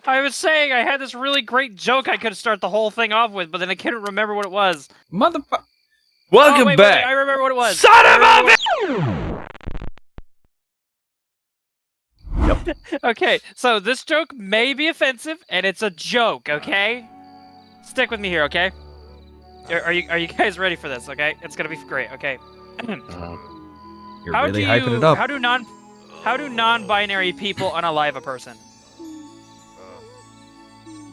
I was saying I had this really great joke I could start the whole thing off with, but then I couldn't remember what it was. Motherfucker. Oh, Welcome wait, back. I remember what it was. Son of a bitch! Yep. Okay, so this joke may be offensive, and it's a joke, okay? Stick with me here, okay? Are you guys ready for this, okay? It's gonna be great, okay? You're really hyping it up. How do non-binary people unalive a person?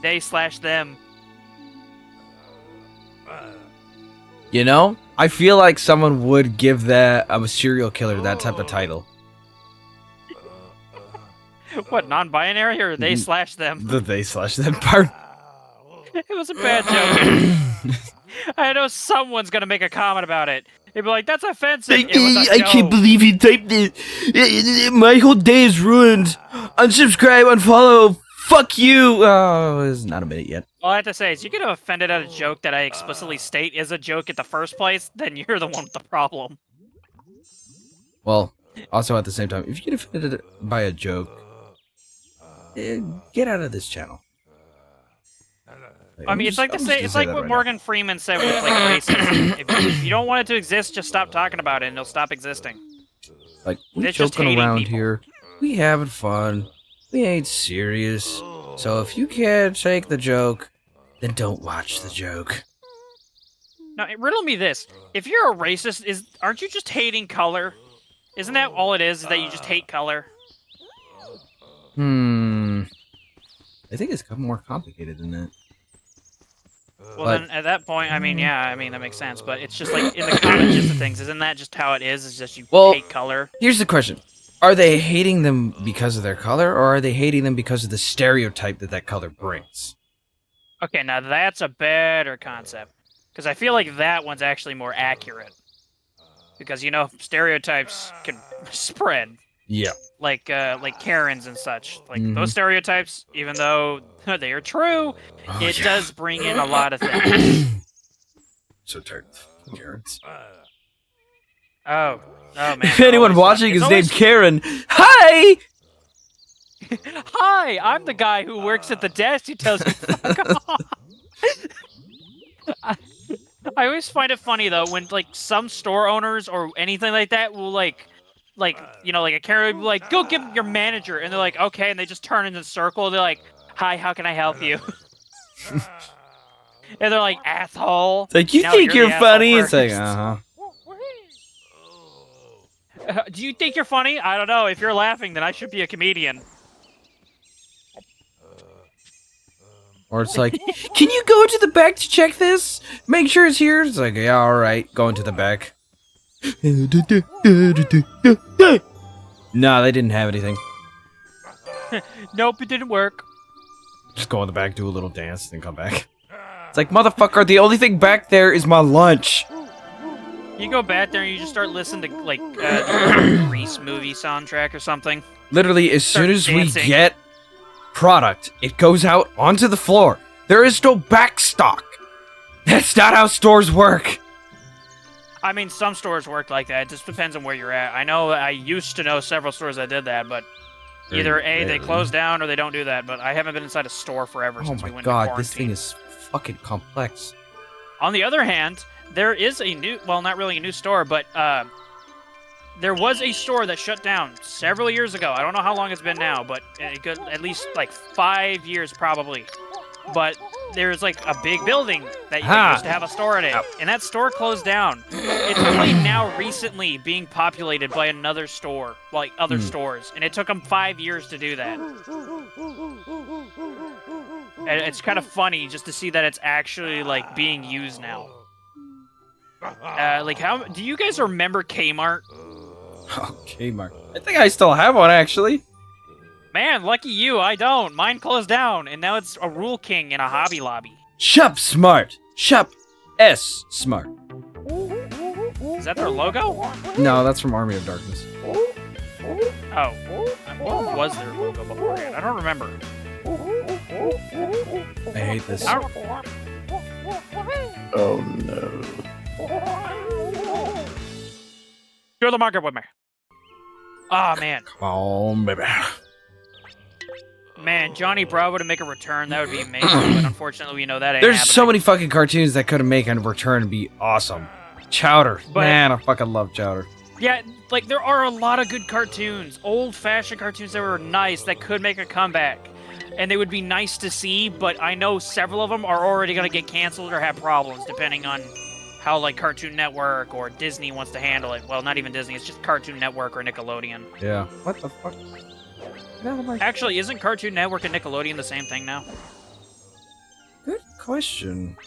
They/them. You know, I feel like someone would give that a serial killer that type of title. What, non-binary or they/them? The they/them part. It was a bad joke. I know someone's gonna make a comment about it. They'd be like, "That's offensive." It was a I can't joke. believe he typed it. My whole day is ruined. Unsubscribe, unfollow. Fuck you. Oh, it's not a minute yet. All I have to say is, you get offended at a joke that I explicitly state is a joke at the first place, then you're the one with the problem. Well, also at the same time, if you get offended by a joke, get out of this channel. I mean, it's like what Morgan Freeman said with like racism. If you don't want it to exist, just stop talking about it, and it'll stop existing. Like, we It's just joking hating around people. here. We having fun. We ain't serious. So if you can't take the joke, then don't watch the joke. Now, riddle me this: if you're a racist, aren't you just hating color? Isn't that all it is that you just hate color? I think it's more complicated than that. Well, then at that point, I mean, yeah, I mean that makes sense. But it's just like in the common gist of things, isn't that just how it is? Is just you hate color? Here's the question: are they hating them because of their color, or are they hating them because of the stereotype that color brings? Okay, now that's a better concept, because I feel like that one's actually more accurate. Because you know, stereotypes can spread. Yeah. Like Karens and such. Like those stereotypes, even though they are true, it does bring in a lot of things. So tired of Karens. Oh man. If anyone watching is named Karen, hi! Hi, I'm the guy who works at the desk who tells you fuck off. I always find it funny though when like some store owners or anything like that will like you know, like a Karen will be like, "Go give your manager," and they're like, "Okay," and they just turn in a circle. They're like, "Hi, how can I help you?" And they're like, "Asshole." It's like, you think you're funny? It's like, do you think you're funny? I don't know. If you're laughing, then I should be a comedian. Or it's like, can you go to the back to check this? Make sure it's here. It's like, yeah, all right, going to the back. Nah, they didn't have anything. Nope, it didn't work. Just go in the back, do a little dance, then come back. It's like, motherfucker, the only thing back there is my lunch. You go back there and you just start listening to like the Grease movie soundtrack or something. Literally, as soon as we get product, it goes out onto the floor. There is no back stock. That's not how stores work. I mean, some stores work like that. It just depends on where you're at. I know I used to know several stores that did that, but either A, they close down or they don't do that. But I haven't been inside a store forever since we went to quarantine. Oh my god, this thing is fucking complex. On the other hand, there is a new, well, not really a new store, but there was a store that shut down several years ago. I don't know how long it's been now, but at least like 5 years probably. But there's like a big building that used to have a store in it, and that store closed down. It's only now recently being populated by another store, like other stores, and it took them 5 years to do that. And it's kind of funny just to see that it's actually like being used now. Like, how do you guys remember Kmart? Oh, Kmart. I think I still have one, actually. Man, lucky you, I don't. Mine closed down, and now it's a Rule King in a Hobby Lobby. Shop Smart. Shop S Smart. Is that their logo? No, that's from Army of Darkness. Oh. What was their logo beforehand? I don't remember. I hate this. Oh, no. Go to the market with me. Oh, man. Come on, baby. Man, Johnny Bravo to make a return, that would be amazing, but unfortunately we know that ain't There's happening. so many fucking cartoons that could have made a return and be awesome. Chowder. But- Man, I fucking love Chowder. Yeah, like, there are a lot of good cartoons, old-fashioned cartoons that were nice, that could make a comeback. And they would be nice to see, but I know several of them are already going to get canceled or have problems, depending on how, like, Cartoon Network or Disney wants to handle it. Well, not even Disney, it's just Cartoon Network or Nickelodeon. Yeah. What the fuck? Actually, isn't Cartoon Network and Nickelodeon the same thing now? Good question.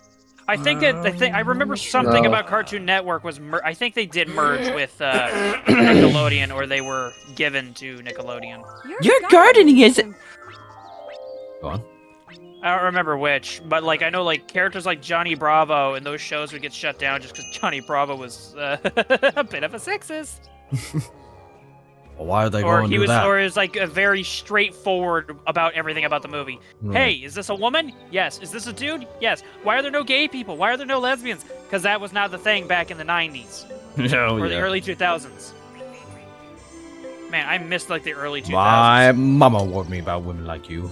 I think I remember something about Cartoon Network was I think they did merge with Nickelodeon, or they were given to Nickelodeon. Your gardening is. Go on. I don't remember which, but like I know like characters like Johnny Bravo and those shows would get shut down just because Johnny Bravo was a bit of a sexist. Well, why are they Or going to he do was, that? or is like a very straightforward about everything about the movie. Hey, is this a woman? Yes. Is this a dude? Yes. Why are there no gay people? Why are there no lesbians? Because that was not the thing back in the 90s or the early 2000s. Man, I missed like the early 2000s. My mama warned me about women like you.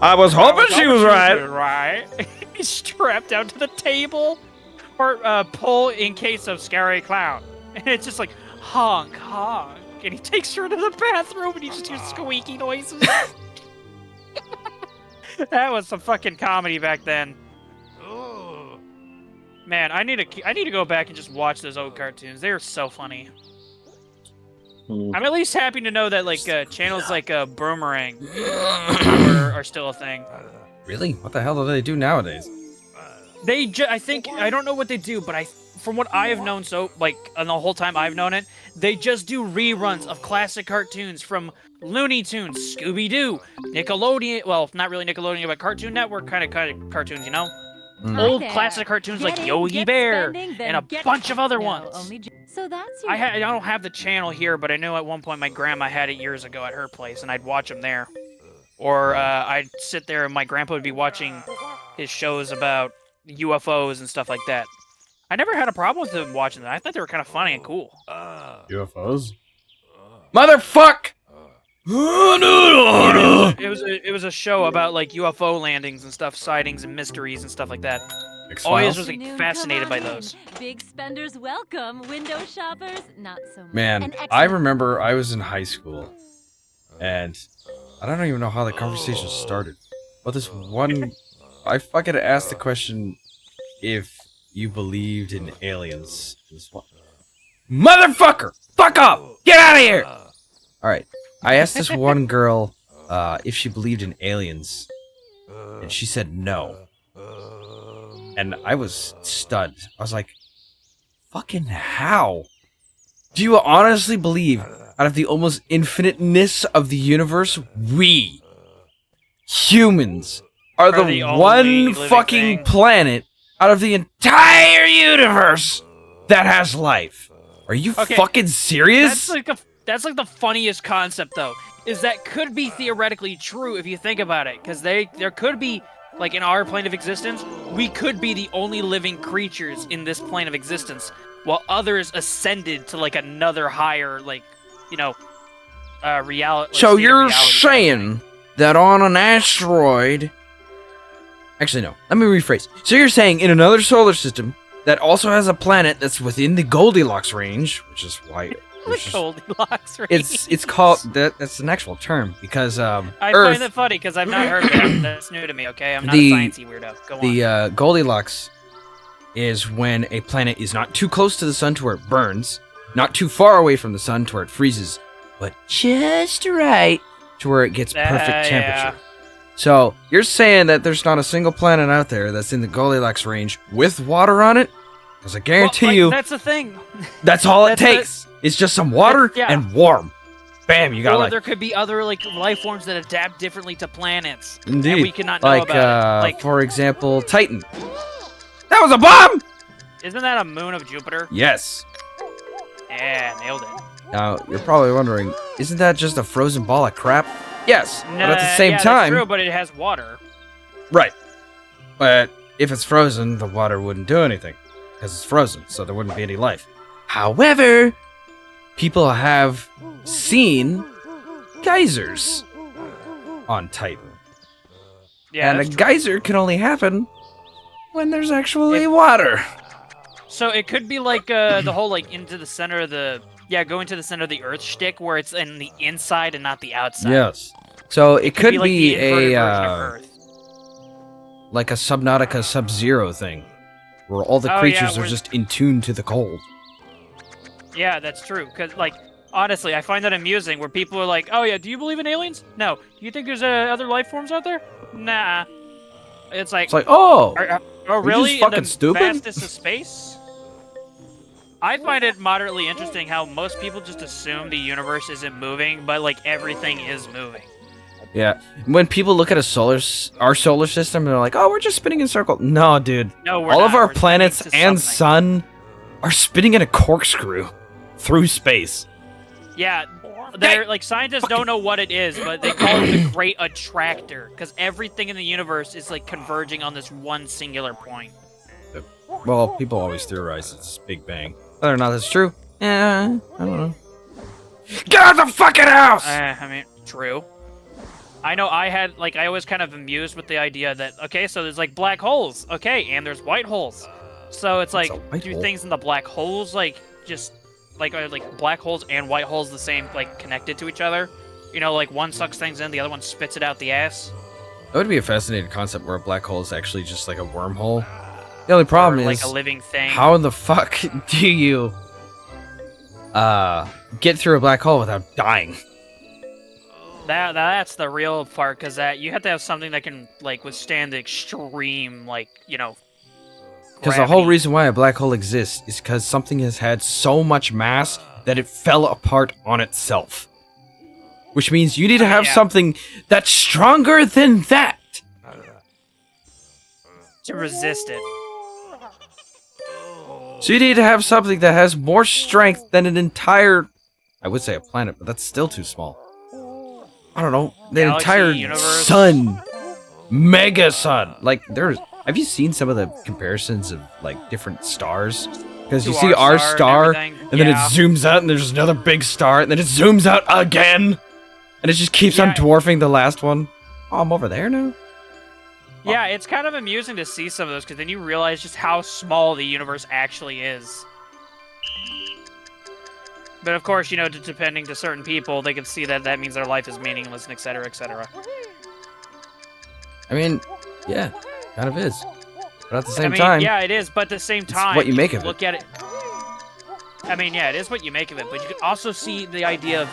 I was hoping she was right. Right. He's strapped down to the table, or pull in case of scary clown, and it's just like honk honk. And he takes her to the bathroom, and he just hears squeaky noises. That was some fucking comedy back then. Man, I need to go back and just watch those old cartoons. They are so funny. I'm at least happy to know that like channels like Boomerang are still a thing. Really? What the hell do they do nowadays? I think I don't know what they do, but from what I have known, so like on the whole time I've known it, they just do reruns of classic cartoons from Looney Tunes, Scooby-Doo, Nickelodeon. Well, not really Nickelodeon, but Cartoon Network kind of cartoons, you know. Old classic cartoons like Yogi Bear and a bunch of other ones. So that's I don't have the channel here, but I know at one point my grandma had it years ago at her place, and I'd watch them there. Or I'd sit there and my grandpa would be watching his shows about UFOs and stuff like that. I never had a problem with them watching that. I thought they were kind of funny and cool. UFOs? Motherfuck! It was a show about like UFO landings and stuff, sightings and mysteries and stuff like that. X-Files? Always was like, fascinated by those. Big spenders welcome, window shoppers not so much. Man, I remember I was in high school, and I don't even know how the conversation started. But this one, I fucking asked the question if you believed in aliens. This one. Motherfucker! Fuck off! Get out of here! Alright, I asked this one girl if she believed in aliens, and she said no. And I was stunned. I was like, fucking how? Do you honestly believe, out of the almost infiniteness of the universe, we, humans, are the only one living fucking thing. planet out of the entire universe that has life? Are you Okay, fucking serious? That's like the funniest concept though. Is that could be theoretically true if you think about it, because there could be like in our plane of existence, we could be the only living creatures in this plane of existence, while others ascended to like another higher, like, you know, reality. So you're saying that on an asteroid... Actually, no. Let me rephrase. So you're saying in another solar system that also has a planet that's within the Goldilocks range, which is why... The Goldilocks range. It's called... That's an actual term, because I Earth... find that funny because I've not heard of that. That's new to me, okay? I'm not a sciencey weirdo. Go on. The Goldilocks is when a planet is not too close to the sun to where it burns, not too far away from the sun to where it freezes, but just right to where it gets perfect temperature. Yeah. So, you're saying that there's not a single planet out there that's in the Goldilocks range with water on it? Because I guarantee Well, like, you, that's the thing. that's all it that's takes. It's just some water Yeah. and warm. Bam, you got Or like... there could be other like life forms that adapt differently to planets. Indeed. And we cannot know like, about it. Like, for example, Titan. That was a bomb! isn't that a moon of Jupiter? Yes. Yeah, nailed it. Now, you're probably wondering, isn't that just a frozen ball of crap? Yes, but at the same yeah, time... that's true, but it has water. Right. But if it's frozen, the water wouldn't do anything. Because it's frozen, so there wouldn't be any life. However, people have seen geysers on Titan. Yeah, and a that's true. geyser can only happen when there's actually water. So it could be like the whole like into the center of the going to the center of the Earth shtick, where it's in the inside and not the outside. Yes. So it could like be the inverted a version of Earth. like a Subnautica Sub-Zero thing, where all the creatures are just in tune to the cold. Yeah, that's true. Cause like honestly, I find that amusing where people are like, "Oh yeah, do you believe in aliens? No. Do you think there's other life forms out there? Nah." It's like, oh, really? just fucking In the stupid? vastness of space? I find it moderately interesting how most people just assume the universe isn't moving, but like everything is moving. Yeah. When people look at our solar system, they're like, "Oh, we're just spinning in a circle." No, dude. No, we're all not. of our We're planets spinning to and something. sun are spinning in a corkscrew through space. Yeah, they're like scientists don't know what it is, but they call it the Great Attractor because everything in the universe is like converging on this one singular point. Well, people always theorize it's Big Bang. Whether or not that's true, I don't know. Get out of the fucking house! I mean, true. I know I was kind of amused with the idea that, okay, so there's like black holes, okay, and there's white holes. So it's like, a white do hole? things in the black holes like just like are like black holes and white holes the same, like connected to each other? You know, like one sucks things in, the other one spits it out the ass. That would be a fascinating concept where a black hole is actually just like a wormhole. The only problem Or is, like a living thing. how in the fuck do you get through a black hole without dying? That's the real part, because you have to have something that can like withstand the extreme, like, you know. Because the whole gravity. reason why a black hole exists is because something has had so much mass that it fell apart on itself. Which means you need to have Yeah. something that's stronger than that. To resist it. So you need to have something that has more strength than an entire, I would say a planet, but that's still too small. I don't know, the Galaxy, entire universe. sun, mega sun. Like have you seen some of the comparisons of like different stars? Because you To see our our star star, and and everything. then it Yeah. zooms out, and there's another big star, and then it zooms out again, and it just keeps on Yeah. dwarfing the last one. Oh, I'm over there now. Yeah, it's kind of amusing to see some of those, because then you realize just how small the universe actually is. But of course, you know, depending to certain people, they can see that that means their life is meaningless, and et cetera, et cetera. I mean, yeah, kind of is. But at the same I mean, time, yeah, it is, but at the same time, what you make of it. look at it. I mean, yeah, it is what you make of it, but you can also see the idea of,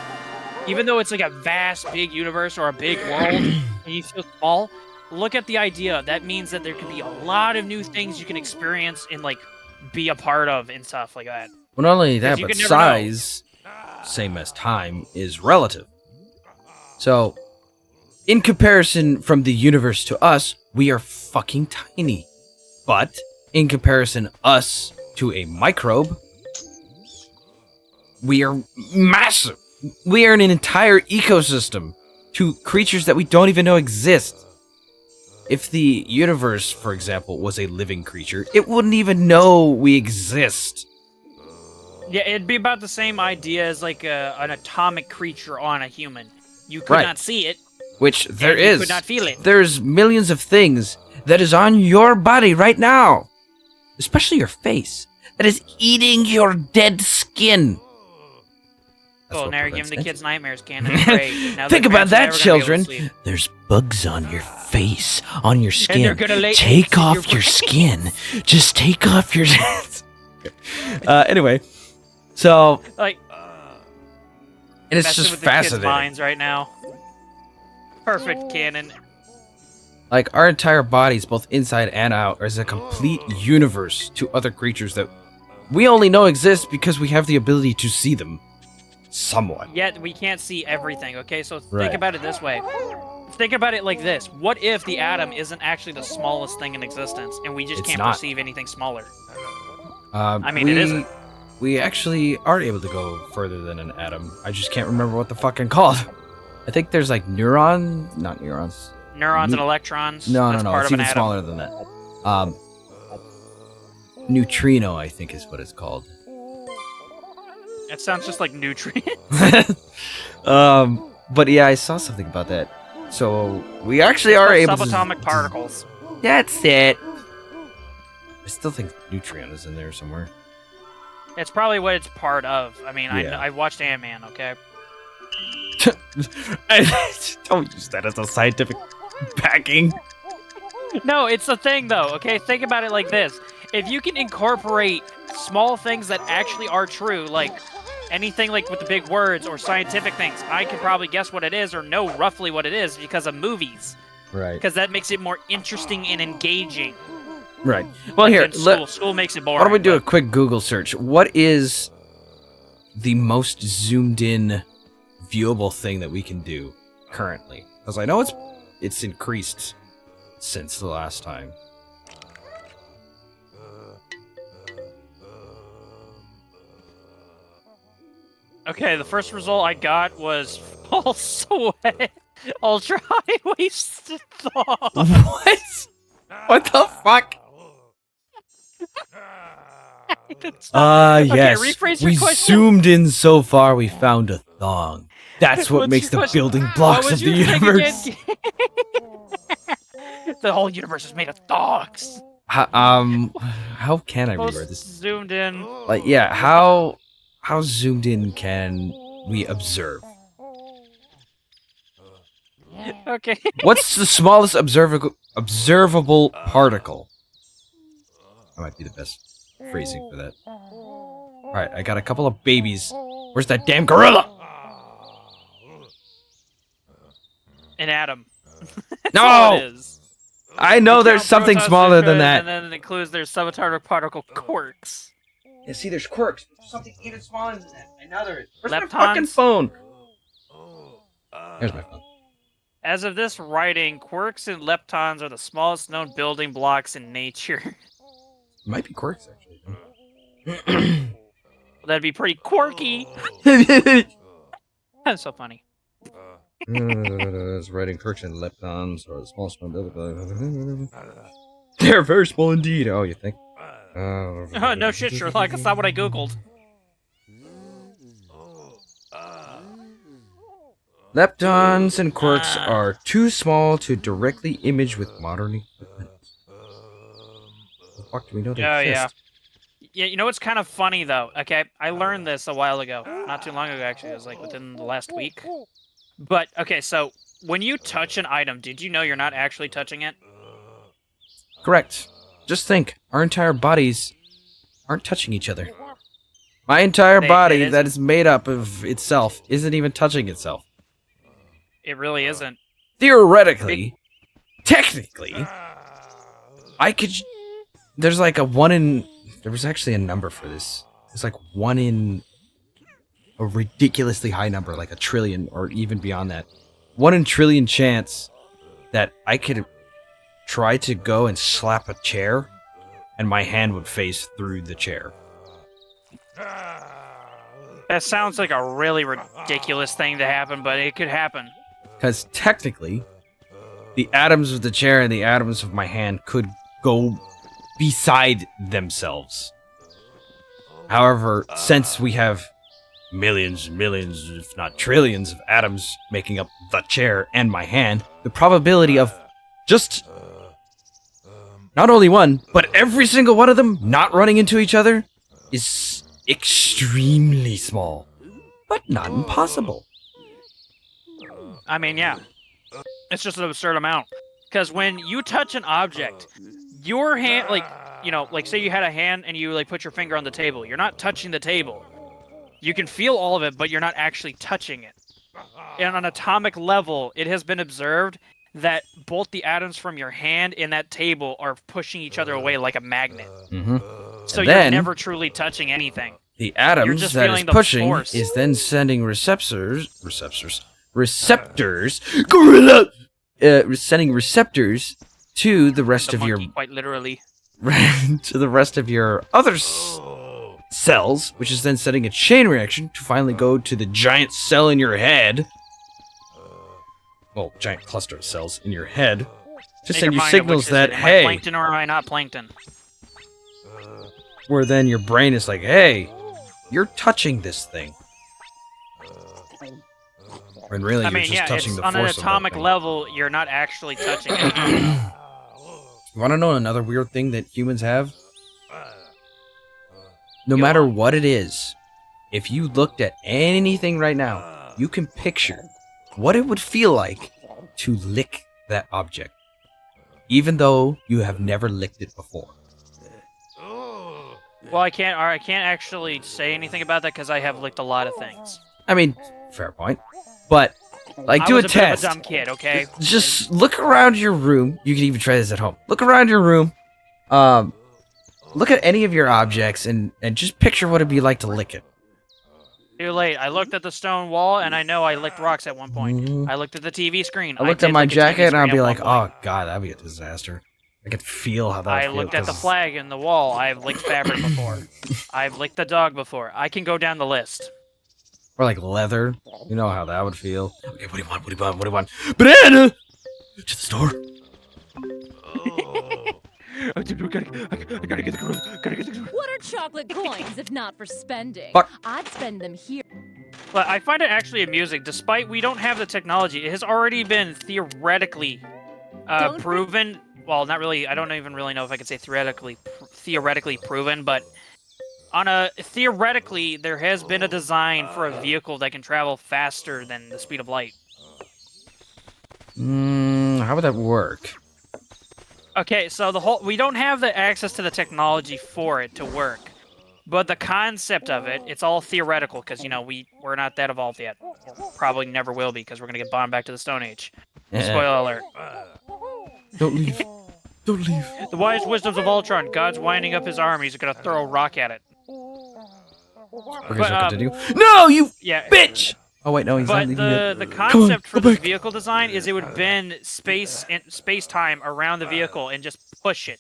even though it's like a vast, big universe or a big world, and you feel small, look at the idea. That means that there could be a lot of new things you can experience and like be a part of and stuff like that. well, not only that, 'Cause you but could never know. size, same as time, is relative. So, in comparison from the universe to us, we are fucking tiny. But, in comparison us to a microbe, we are massive. We are an entire ecosystem to creatures that we don't even know exist. If the universe, for example, was a living creature, it wouldn't even know we exist. Yeah, it'd be about the same idea as like an atomic creature on a human. You could Right. not see it. Which there and you is. could not feel it. There's millions of things that is on your body right now, especially your face, that is eating your dead skin. That's Oh, what now you're prevents giving the it. kids nightmares, Cannon. Great. Now Think their about parents are that, never gonna be able to children. sleep. There's bugs on your face, on your they're skin. gonna lay eggs Take in off your your brain. skin. Just take off your. Anyway, so Like, and it's messing just with the kids' fascinating. minds right now. Perfect, Cannon. Like, our entire bodies, both inside and out, is a complete universe to other creatures that we only know exist because we have the ability to see them. Somewhat. Yet we can't see everything, okay? So Right. think about it this way. Think about it like this. What if the atom isn't actually the smallest thing in existence, and we just It's can't not. perceive anything smaller? I mean, it isn't. We actually are able to go further than an atom. I just can't remember what the fucking called. I think there's like not neurons. Neurons Nu- and electrons. No, that's no, no. part It's of an even atom. smaller than that. Neutrino, I think, is what it's called. It sounds just like nutrient. But yeah, I saw something about that. So we actually are able Subatomic to... particles. That's it. I still think Nutrient is in there somewhere. It's probably what it's part of. I mean, Yeah. I watched Ant-Man, okay? Don't use that as a scientific backing. No, it's the thing, though, okay? Think about it like this. If you can incorporate small things that actually are true, like anything like with the big words or scientific things, I can probably guess what it is or know roughly what it is because of movies. Right. Because that makes it more interesting and engaging. Right. Well, Like here, in school makes it boring. why don't we do a but- quick Google search? What is the most zoomed in viewable thing that we can do currently? Because I know it's increased since the last time. Okay, the first result I got was full sweat, ultra high waisted thong. What? What the fuck? Yes. rephrase your We question. zoomed in so far, we found a thong. That's what What's makes your the question? building What blocks was of the your thing universe. again? The whole universe is made of thongs. How can I reword Most this? zoomed in. Like, yeah, how zoomed in can we observe? Okay. What's the smallest observable particle? That might be the best phrasing for that. Alright, I got a couple of babies. Where's that damn gorilla? An atom. No! All it is. I know there's Count something protons, smaller than neutrons, that. And then it includes their subatomic particle quarks. Yeah, see, there's quirks. There's something even smaller than that. I know there is. Where's my Leptons? fucking phone? Here's my phone. As of this writing, quarks and leptons are the smallest known building blocks in nature. It might be quirks, actually. That'd be pretty quirky. That's so funny. It's writing quirks and leptons or the smallest known. They're very small indeed. Oh, you think? Oh, no shit, Sherlock. That's not what I googled. Leptons and quirks are too small to directly image with modern equipment. The fuck do we know they Oh, exist? yeah. Yeah, you know what's kind of funny, though? Okay, I learned this a while ago. Not too long ago, actually. It was, like, within the last week. But, okay, so, when you touch an item, did you know you're not actually touching it? Correct. Just think, our entire bodies aren't touching each other. My entire body it that is made up of itself isn't even touching itself. It really isn't. Theoretically, technically, I could. There's like a 1 in. There was actually a number for this. It's like 1 in a ridiculously high number, like a trillion or even beyond that. 1 in trillion chance that I could try to go and slap a chair and my hand would phase through the chair. That sounds like a really ridiculous thing to happen, but it could happen. Because technically, the atoms of the chair and the atoms of my hand could go beside themselves. However, since we have millions, if not trillions of atoms making up the chair and my hand, the probability of just not only one, but every single one of them not running into each other is extremely small, but not impossible. I mean, yeah. It's just an absurd amount. Because when you touch an object, your hand, like, you know, like say you had a hand and you like put your finger on the table. You're not touching the table. You can feel all of it, but you're not actually touching it. And on an atomic level, it has been observed that both the atoms from your hand and that table are pushing each other away like a magnet. Mm-hmm. So And you're then- never truly touching anything. The You're atoms just that is feeling the pushing force. is then sending gorilla, sending receptors to the rest The of your monkey, quite literally. to the rest of your other cells, which is then setting a chain reaction to finally go to the giant cell in your head. Well, giant cluster of cells in your head to In send your you mind, signals which is that it? Am I hey, plankton or am I not plankton? where then your brain is like, hey, you're touching this thing. When really I you're mean, just yeah, touching it's the on an force of that atomic thing. level. You're not actually touching it. You want to know another weird thing that humans have? No Go matter on. what it is, if you looked at anything right now, you can picture what it would feel like to lick that object, even though you have never licked it before. Well, I can't actually say anything about that because I have licked a lot of things. I mean, fair point. But, like, I do a was a bit of a test. dumb kid, okay? Just look around your room. You can even try this at home. Look around your room. Look at any of your objects and just picture what it'd be like to lick it. Too late. I looked at the stone wall and I know I licked rocks at one point. Mhm. I looked at the TV screen. I looked did at my lick a TV jacket and I'd screen be at like, one point. oh god, that'd be a disaster. I could feel how that would I feel, looked at the 'cause- flag in the wall. I've licked fabric before. I've licked the dog before. I can go down the list. Or like leather. You know how that would feel. Okay, what do you want? What do you want? What do you want? Banana! To the store. I gotta get the gorilla. What are chocolate coins if not for spending? Fuck. I'd spend them here. But I find it actually amusing. Despite we don't have the technology, it has already been theoretically Don't- proven. Well, not really. I don't even really know if I could say theoretically proven, but on a theoretically, there has been a design for a vehicle that can travel faster than the speed of light. How would that work? Okay, so we don't have the access to the technology for it to work. But the concept of it, it's all theoretical because, you know, we're not that evolved yet. Probably never will be because we're going to get bombed back to the Stone Age. Spoiler alert. Don't leave. Don't leave. The wise wisdoms of Ultron. God's winding up his arm. He's going to throw a rock at it. Okay, But, so continue. No, you Yeah. bitch! Oh wait, no, he's not But leaving yet. the Come on, concept for go this back. vehicle design is it would bend space-time around the vehicle and just push it.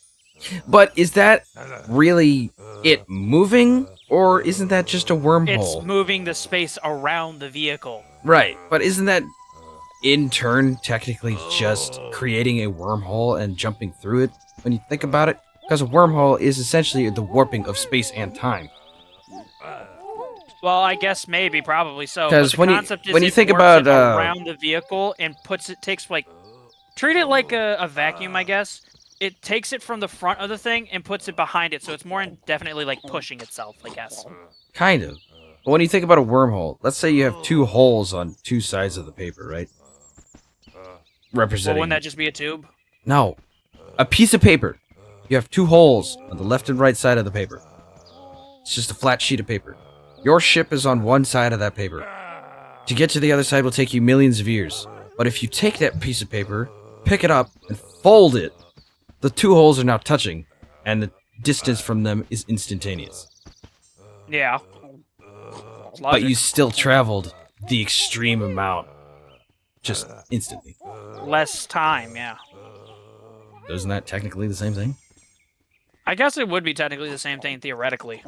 But is that really it moving, or isn't that just a It's wormhole? moving the space around the vehicle. Right, but isn't that in turn technically just creating a wormhole and jumping through it when you think about it? Because a wormhole is essentially the warping of space and time. Well, I guess maybe, probably so. 'Cause But when the you- concept is when you it think warps it about, around the vehicle and treat it like a vacuum, I guess. It takes it from the front of the thing and puts it behind it, so it's more indefinitely like pushing itself, I guess. Kind of. But when you think about a wormhole, let's say you have two holes on two sides of the paper, right? Well, Representing... wouldn't that just be a tube? No. A piece of paper. You have two holes on the left and right side of the paper. It's just a flat sheet of paper. Your ship is on one side of that paper. To get to the other side will take you millions of years. But if you take that piece of paper, pick it up, and fold it, the two holes are now touching, and the distance from them is instantaneous. Yeah. But you still traveled the extreme amount. Just instantly. Less time, yeah. Isn't that technically the same thing? I guess it would be technically the same thing theoretically.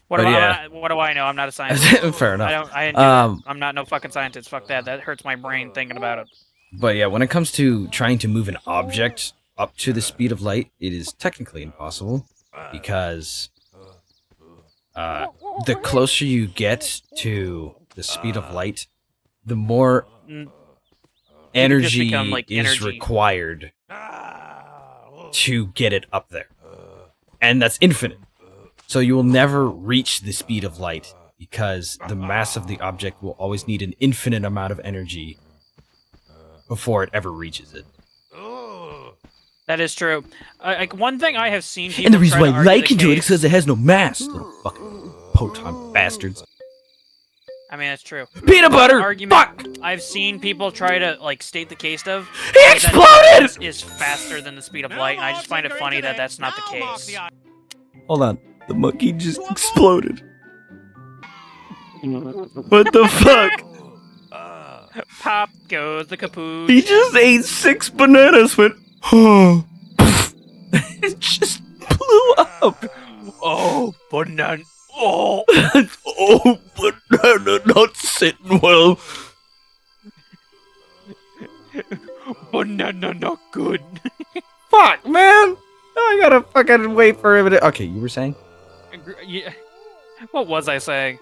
But yeah. What do I know? I'm not a scientist. Fair enough. I didn't do that. I'm not no fucking scientist. Fuck that. That hurts my brain thinking about it. But yeah, when it comes to trying to move an object up to the speed of light, it is technically impossible because the closer you get to the speed of light, the more Mm. energy become, like, is energy. required to get it up there. And that's infinite. So you will never reach the speed of light because the mass of the object will always need an infinite amount of energy before it ever reaches it. That is true. Like one thing I have seen people And the reason try why to argue light the can do it is case- because it has no mass. Little fucking poton bastards. I mean, that's true. Peanut butter! Argument Fuck! I've seen people try to like state the case of He that exploded! is faster than the speed of light, and I just find it funny that that's not the case. Hold on. The monkey just exploded. What the fuck? Pop goes the caboose. He just ate 6 bananas, went, oh. It just blew up. Oh, banana. Oh, Oh, banana not sitting well. banana not good. Fuck, man. I gotta fucking wait for him to... Okay, you were saying? Yeah. What was I saying?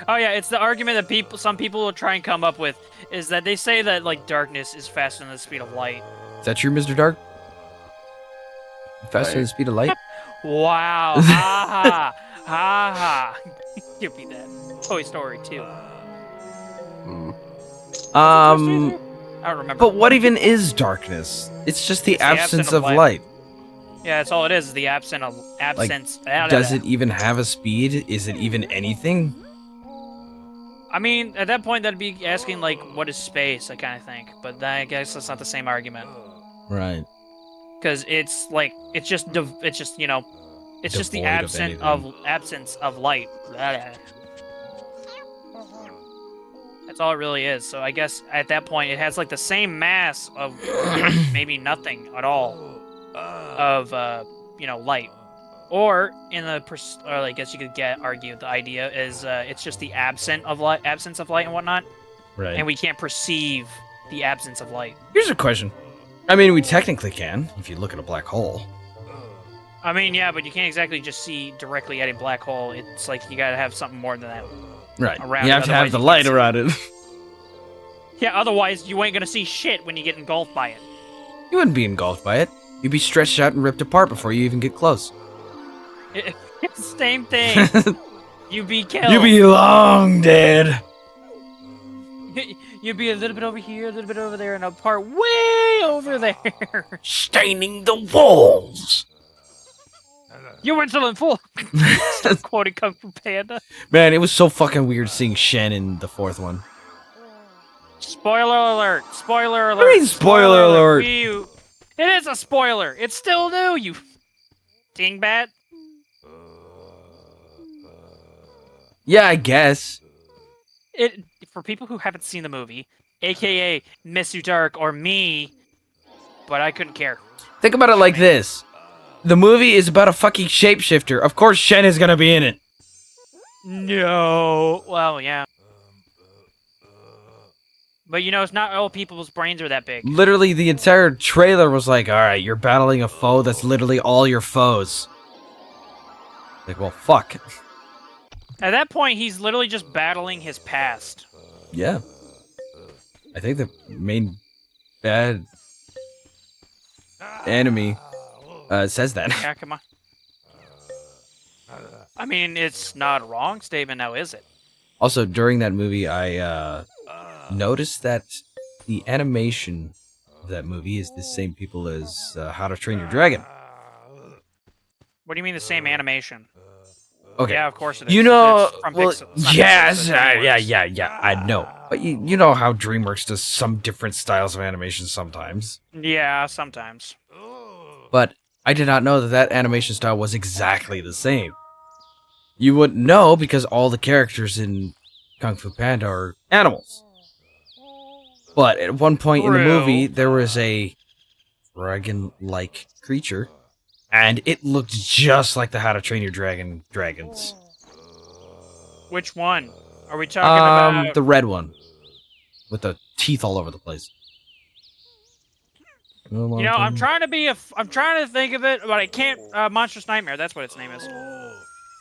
Oh yeah, it's the argument that some people will try and come up with is that they say that like darkness is faster than the speed of light. Is that true, Mr. Dark? Faster than Right. the speed of light? Wow! Ha ha ha ha! Give me that. Toy Story 2. I don't remember. But what even is darkness? It's just the It's the absence absence of of light. Yeah, that's all it is. The absence. Does it even have a speed? Is it even anything? I mean, at that point, that'd be asking like, what is space? I kind of think, but then I guess that's not the same argument. Right. Because it's like it's just you know, it's just the Devoid of absence of light. That's all it really is. So I guess at that point it has like the same mass of maybe nothing at all of you know, light. Or in the or I guess you could argue the idea is it's just the absence of light and whatnot, Right. and we can't perceive the absence of light. Here's a question. I mean, we technically can, if you look at a black hole. I mean, yeah, but you can't exactly just see directly at a black hole. It's like you gotta have something more than that. Right. Around You it, have to have otherwise the you light can't see. around it. Yeah, otherwise you ain't gonna see shit when you get engulfed by it. You wouldn't be engulfed by it. You'd be stretched out and ripped apart before you even get close. It's the same thing. You'd be killed. You'd be long dead. You'd be a little bit over here, a little bit over there, and a part way over there. Staining the walls. You insolent fool! Stop quoting Kung Fu Panda. Man, it was so fucking weird seeing Shen in the fourth one. Spoiler alert! Spoiler alert! What do you mean, spoiler alert? It is a spoiler! It's still new, you dingbat. Yeah, I guess. It for people who haven't seen the movie, aka Miss You Dark or me, but I couldn't care. Think about it like this. The movie is about a fucking shapeshifter. Of course Shen is gonna be in it. No. Well, yeah. But you know, it's not all people's brains are that big. Literally, the entire trailer was like, alright, you're battling a foe that's literally all your foes. Like, well, fuck. At that point, he's literally just battling his past. Yeah. I think the main bad enemy says that. Yeah, come on. I mean, it's not a wrong statement now, is it? Also, during that movie, I noticed that the animation of that movie is the same people as How to Train Your Dragon. What do you mean the same animation? Okay. Yeah, of course it is. You know, It's from well, Pixar. It's not yes, Pixar, it's yeah, I know. But you know how DreamWorks does some different styles of animation sometimes. Yeah, sometimes. But I did not know that that animation style was exactly the same. You wouldn't know because all the characters in Kung Fu Panda are animals. But at one point in the movie, there was a dragon-like creature, and it looked just like the How to Train Your Dragon dragons. Which one? Are we talking about... The red one. With the teeth all over the place. You know, I'm trying to think of it, but I can't... Monstrous Nightmare, that's what its name is.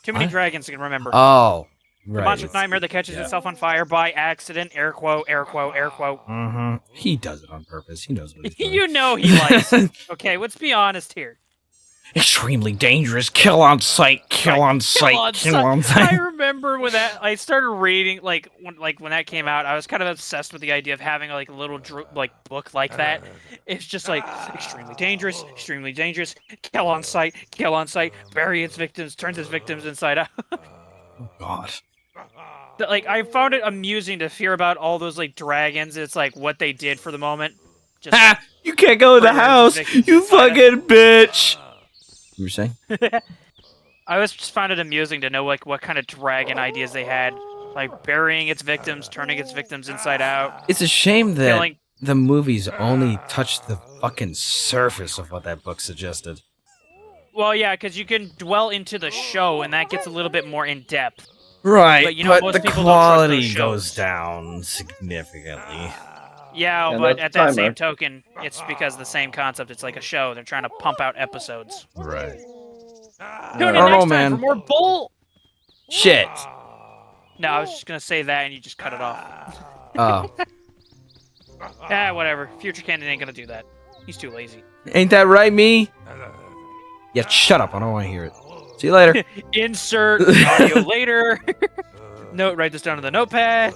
Too many What? dragons to remember. Oh, The right. Monstrous Nightmare that catches itself on fire by accident, air quote, air quote, air quote. Mm-hmm. He does it on purpose. He knows what he's doing. You know he likes it. Okay, let's be honest here. Extremely dangerous. Kill on sight. Kill on sight. Kill on I sight. remember when I started reading, when that came out, I was kind of obsessed with the idea of having like a little book like that. It's just like extremely dangerous, kill on sight, bury its victims, turns its victims inside out. Oh, God. Like, I found it amusing to hear about all those like dragons. It's like what they did for the moment. Just Ha! You can't go in the Burn house. victims You inside fucking bitch. You were saying? I always just found it amusing to know like what kind of dragon ideas they had, like burying its victims, turning its victims inside out. It's a shame that Killing- the movies only touched the fucking surface of what that book suggested. Well, yeah, because you can dwell into the show, and that gets a little bit more in depth. Right, But, you know, most the people don't trust quality those goes shows. down significantly. Yeah, And but that's at that timer. same token, it's because the same concept. It's like a show. They're trying to pump out episodes. Right. Tune in I don't next know, time man. for more bull. Shit. No, I was just gonna say that, and you just cut it off. Oh. Ah, whatever. Future Cannon ain't gonna do that. He's too lazy. Ain't that right, me? Yeah, shut up. I don't want to hear it. See you later. Insert audio later. Note, write this down in the notepad.